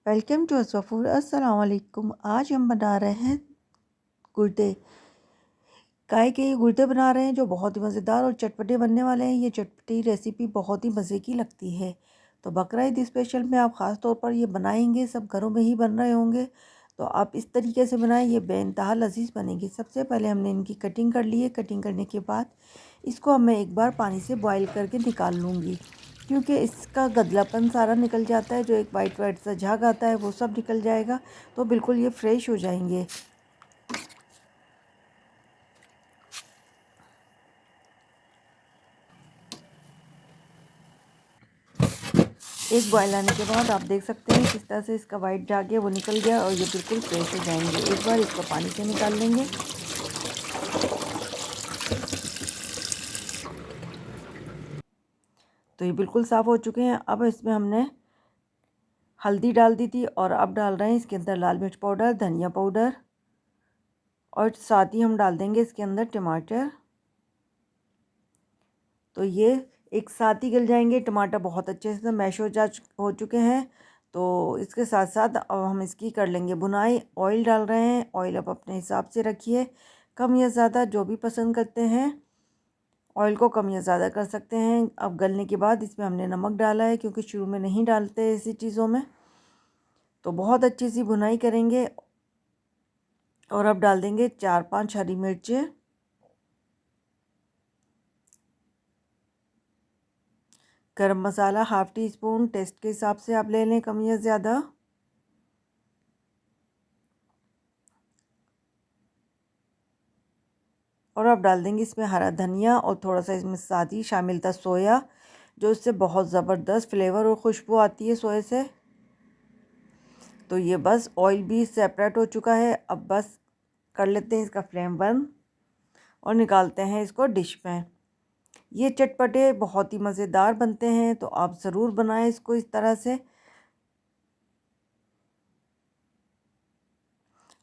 Welcome to असफ़ूर। अस्सलाम वालेकुम। आज हम बना रहे हैं गुर्दे। गाय के ये गुर्दे बना रहे हैं जो बहुत ही मज़ेदार और चटपटे बनने वाले हैं। ये चटपटी रेसिपी बहुत ही मज़े की लगती है। तो बकरा ईद स्पेशल में आप ख़ास तौर पर ये बनाएंगे, सब घरों में ही बन रहे होंगे, तो आप इस तरीके से बनाएं, ये बेइंतहा लज़ीज़ बनेगी। सबसे पहले हमने इनकी कटिंग कर ली है। कटिंग करने के बाद इसको मैं एक बार पानी से बॉयल करके निकाल लूँगी, क्योंकि इसका गदलापन सारा निकल जाता है। जो एक वाइट वाइट सा झाग आता है वो सब निकल जाएगा, तो बिल्कुल ये फ्रेश हो जाएंगे। एक बॉयल आने के बाद आप देख सकते हैं किस तरह से इसका वाइट झाग है वो निकल गया और ये बिल्कुल फ्रेश हो जाएंगे। एक बार इसको पानी से निकाल लेंगे। तो ये बिल्कुल साफ़ हो चुके हैं। अब इसमें हमने हल्दी डाल दी थी और अब डाल रहे हैं इसके अंदर लाल मिर्च पाउडर, धनिया पाउडर, और साथ ही हम डाल देंगे इसके अंदर टमाटर। तो ये एक साथ ही गल जाएंगे। टमाटर बहुत अच्छे से मैश हो चुके हैं। तो इसके साथ साथ अब हम इसकी कर लेंगे बुनाई। ऑयल डाल रहे हैं। ऑयल आप अपने हिसाब से रखिए, कम या ज़्यादा जो भी पसंद करते हैं। ऑयल को कम या ज़्यादा कर सकते हैं। अब गलने के बाद इसमें हमने नमक डाला है, क्योंकि शुरू में नहीं डालते ऐसी चीज़ों में। तो बहुत अच्छी सी बुनाई करेंगे। और अब डाल देंगे 4-5 हरी मिर्चें, गरम मसाला हाफ़ टी स्पून, टेस्ट के हिसाब से आप ले लें, कम या ज़्यादा। और अब डाल देंगे इसमें हरा धनिया, और थोड़ा सा इसमें साथ ही शामिल था सोया, जो इससे बहुत ज़बरदस्त फ्लेवर और खुशबू आती है सोए से। तो ये बस ऑयल भी सेपरेट हो चुका है। अब बस कर लेते हैं इसका फ्लेम बंद और निकालते हैं इसको डिश में। ये चटपटे बहुत ही मज़ेदार बनते हैं, तो आप ज़रूर बनाएं इसको इस तरह से।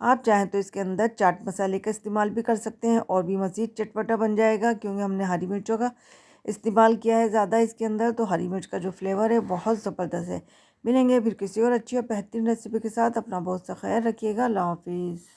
आप चाहें तो इसके अंदर चाट मसाले का इस्तेमाल भी कर सकते हैं और भी मज़ीद चटपटा बन जाएगा, क्योंकि हमने हरी मिर्चों का इस्तेमाल किया है ज़्यादा इसके अंदर। तो हरी मिर्च का जो फ्लेवर है बहुत ज़बरदस्त है। मिलेंगे फिर किसी और अच्छी और बेहतरीन रेसिपी के साथ। अपना बहुत सा ख्याल रखिएगा। अल्लाह हाफिज़।